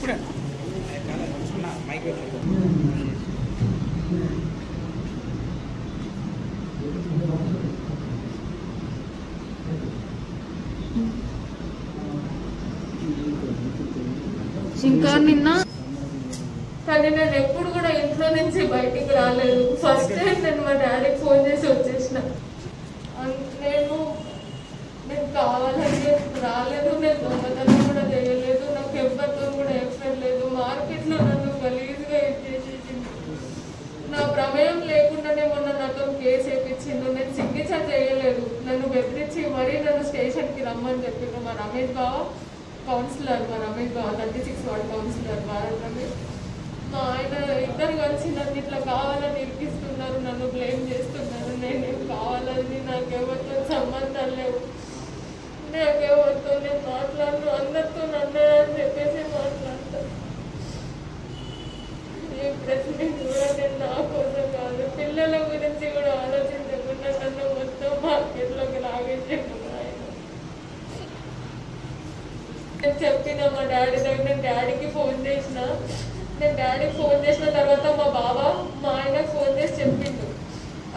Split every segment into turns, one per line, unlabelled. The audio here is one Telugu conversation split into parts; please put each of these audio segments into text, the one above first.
ఇప్పుడే మైక్
ఇంకా నిన్న కానీ నేను ఎప్పుడు కూడా ఇంట్లో నుంచి బయటికి రాలేదు. ఫస్ట్ టైం నేను మా డాడీకి ఫోన్ చేసి వచ్చేసిన. నేను కావాలని రాలేదు, నేను దొంగతనం కూడా చేయలేదు, నాకు ఎవరితో కూడా ఎఫ్ఐఆర్ లేదు. మార్కెట్లో నన్ను గలీజ్గా ఇచ్చేసేసింది. నా ప్రమేయం లేకుండానే మొన్న నాతో కేసు వేయించిండు. నేను సిగ్నేచర్ చేయలేదు. నన్ను బెదిరించి మరీ నన్ను స్టేషన్కి రమ్మని చెప్పిండు మా రమేష్ బావ కౌన్సిలర్, మా రమేష్ బావ 36 వార్డ్ కౌన్సిలర్ భారత్ రమేష్. మా ఆయన ఇద్దరు కలిసి నన్ను ఇట్లా కావాలని ఇరికిస్తున్నారు, నన్ను బ్లేమ్ చేస్తున్నారు. నేనేం కావాలని నాకెవరితో సంబంధాలు లేవు, నాకెవరితో నేను మాట్లాడను, అందరితో నన్ను అని చెప్పేసి మాట్లాడతాను. ఈ ప్రెసిడెంట్ కూడా నేను నా కోసం కాదు, పిల్లల గురించి కూడా ఆలోచించకుండా నన్ను మొత్తం మార్కెట్లోకి లాగేసాను. నేను చెప్పిన మా డాడీ దగ్గర, నేను డాడీకి ఫోన్ చేసిన. నేను డాడీకి ఫోన్ చేసిన తర్వాత మా బావ మా ఆయనకు ఫోన్ చేసి చెప్పిండు,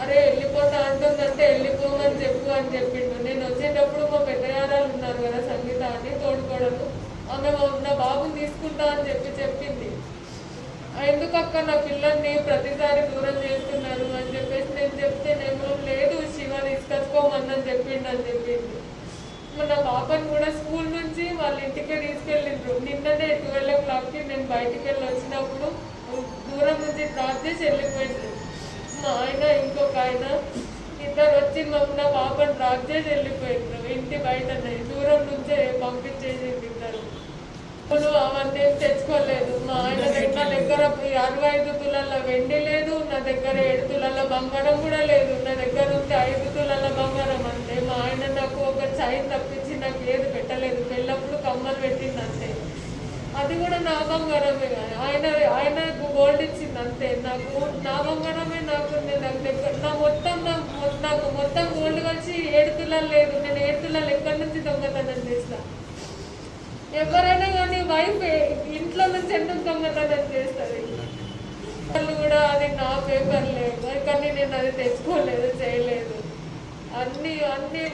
అరే వెళ్ళిపోతా అంటుందంటే వెళ్ళిపోమని చెప్పు అని చెప్పిండు. నేను వచ్చేటప్పుడు మా పెద్దయారాలు ఉన్నారు కదా సంగీత అని తోడుకోవడము, ఆమె నా బాబుని తీసుకుంటా అని చెప్పింది. ఎందుకక్క నా పిల్లల్ని ప్రతిసారి దూరం చేస్తున్నారు అని చెప్పేసి నేను చెప్తేనేమో లేదు శివ తీసుకొచ్చుకోమని చెప్పిండు అని చెప్పింది. నా పాపని కూడా స్కూల్ నుంచి వాళ్ళ ఇంటికే తీసుకెళ్ళిండ్రు. నిన్ననే 12 o'clockకి నేను బయటికి వెళ్ళి వచ్చినప్పుడు దూరం నుంచి డ్రాప్ చేసి వెళ్ళిపోయిండ్రు. మా ఆయన ఇంకొక ఆయన ఇద్దరు వచ్చి నా పాపని డ్రాప్ చేసి వెళ్ళిపోయిండ్రు. ఇంటి బయటనే దూరం నుంచే పంపించేసింది ఇద్దరు. అవన్నీ తెచ్చుకోలేదు. మా ఆయన నా దగ్గర 65 తులాల వెండి లేదు, నా దగ్గర 7 తులాల బంగారం కూడా లేదు. నా దగ్గర ఉంటే 5 తులాల బంగారం అంతే. మా ఆయన నాకు ఒక చైన్ తప్పించి నాకు ఏది పెట్టలేదు, పెళ్ళప్పుడు కమ్మలు పెట్టింది అంతే. అది కూడా నా బంగారమే కానీ ఆయన గోల్డ్ ఇచ్చింది అంతే. నాకు నా బంగారమే నాకు దగ్గర నాకు మొత్తం గోల్డ్ కలిసి 7 తులాలు లేదు. నేను 7 తులాలు ఎక్కడి నుంచి దొంగతనం చేస్తా? ఎవరైనా కానీ వైఫ్ ఇంట్లో నుంచి ఎందుకు దొంగతనం చేస్తుంది? వాళ్ళు కూడా అది నా పేపర్ లేదు కానీ నేను అది తెచ్చుకోలేదు, చేయలేదు. అన్ని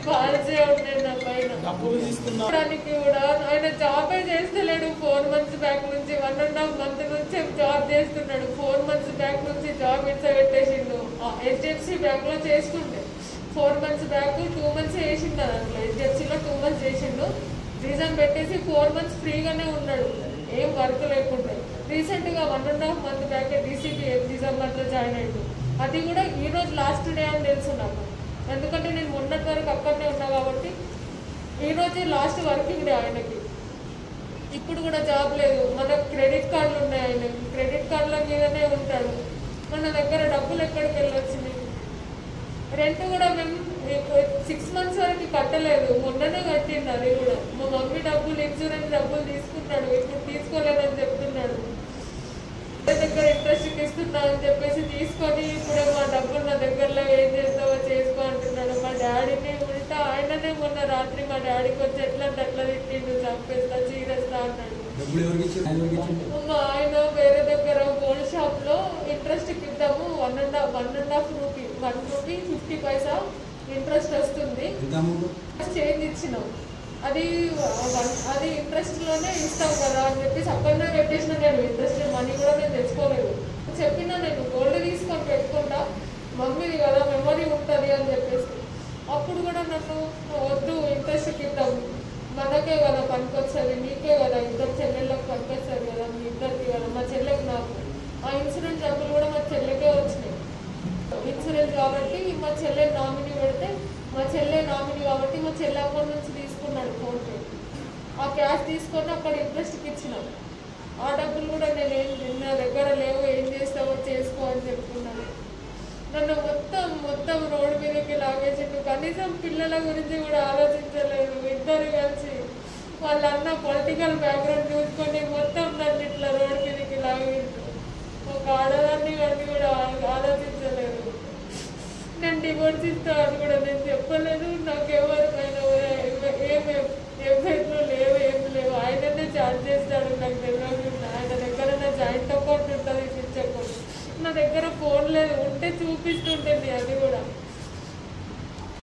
బాల్సే ఉన్నాయి నా పైన. కూడా ఆయన జాబే చేస్తలేడు. 4 months బ్యాక్ నుంచి 1.5 month నుంచి జాబ్ చేస్తున్నాడు. 4 months బ్యాక్ నుంచి జాబ్ పెట్టేసిండు. HDFC బ్యాంక్ లో చేసుకుంటే 4 months బ్యాక్ 2 months చేసిండు. దాంట్లో HDFCలో 2 months చేసిండు. రీజన్ పెట్టేసి 4 months ఫ్రీగానే ఉన్నాడు, ఏం వర్క్ లేకుండా. రీసెంట్గా 1.5 month బ్యాక్ DCP డిసెంబర్లో జాయిన్ అయ్యాడు. అది కూడా ఈరోజు లాస్ట్ డే అని తెలుసు నాకు, ఎందుకంటే నేను మొన్నటి వరకు అక్కడనే ఉన్నా కాబట్టి ఈరోజే లాస్ట్ వర్కింగ్ డే ఆయనకి. ఇప్పుడు కూడా జాబ్ లేదు. మన క్రెడిట్ కార్డులు ఉన్నాయి ఆయనకి, క్రెడిట్ కార్డుల మీదనే ఉంటాడు. మన దగ్గర డబ్బులు ఎక్కడికి వెళ్ళొచ్చింది? రెంట్ కూడా మేము 6 months వరకు కట్టలేదు, మొన్ననే కట్టిండు. అది కూడా మా మమ్మీ డబ్బులు ఇన్సూరెన్స్ డబ్బులు తీసుకున్నాడు, ఇప్పుడు తీసుకోలేదని చెప్తున్నాడు. దగ్గర ఇంట్రెస్ట్ ఇస్తున్నా అని చెప్పేసి తీసుకొని ఇప్పుడు మా డబ్బులు నా దగ్గరలో ఏం చేస్తావో చేసుకో అంటున్నాడు. మా డాడీని ఉల్టా ఆయననే మొన్న రాత్రి మా డాడీకి వచ్చి ఎట్లా తిట్టిండు, చంపేస్తా చీరేస్తా అన్నాడు. మా ఆయన వేరే దగ్గర గోల్డ్ షాప్ లో ఇంట్రెస్ట్ ఇద్దాము 1.5 రూపీ 1 రూపీ 50 పైసా ఇంట్రెస్ట్ వస్తుంది, చేంజ్ ఇచ్చినాం. అది ఇంట్రెస్ట్ లోనే ఇస్తాం కదా అని చెప్పేసి అక్కడనే పెట్టేసిన. నేను ఇంట్రెస్ట్ మనీ కూడా నేను తెచ్చుకోలేదు. చెప్పినా నేను గోల్డ్ తీసుకొని పెట్టుకుంటా, మమ్మీది కదా మెమరీ ఉంటుంది అని చెప్పేసి. అప్పుడు కూడా నన్ను వద్దు ఇంట్రెస్ట్కి ఇద్దాం, మనకే కదా పనికొస్తుంది, నీకే కదా, ఇద్దరు చెల్లెళ్ళకి పనికొస్తుంది కదా, మీ ఇద్దరికి కదా, మా చెల్లెకి నాకు. ఆ ఇన్సూరెన్స్ డబ్బులు కూడా మా చెల్లెకే వచ్చినాయి. ఇన్సూరెన్స్ కాబట్టి మా చెల్లె నామినీ పెడితే మా చెల్లె నామినీ కాబట్టి మా చెల్లె అకౌంట్ నుంచి తీసుకున్నాడు ఫోన్పే. ఆ క్యాష్ తీసుకొని అక్కడ ఇంట్రెస్ట్కి ఇచ్చినాం. ఆ డబ్బులు కూడా నా దగ్గర లేవు, ఏం చేస్తావో చేసుకో అని చెప్తున్నాను. నన్ను మొత్తం రోడ్డు మీదకి లాగేసిండు. కనీసం పిల్లల గురించి కూడా ఆలోచించలేదు. ఇద్దరు కలిసి వాళ్ళ అన్న పొలిటికల్ బ్యాక్గ్రౌండ్ చూసుకొని మొత్తం నన్ను ఇట్లా రోడ్డు మీదకి లాగేసిండు. ఒక ఆడదాన్ని కానీ కూడా ఆలోచించలేదు. నేను డివోర్స్ ఇస్తా అని కూడా నేను చెప్పలేదు. నాకు ఎవరికైనా ఎవరిలో లేవు, ఏం లేవు, ఆయననే చార్జ్ చేస్తాడు నాకు తెలియకుండా. దగ్గర ఫోన్ లేదు, ఉంటే చూపిస్తుంటుంది అది కూడా.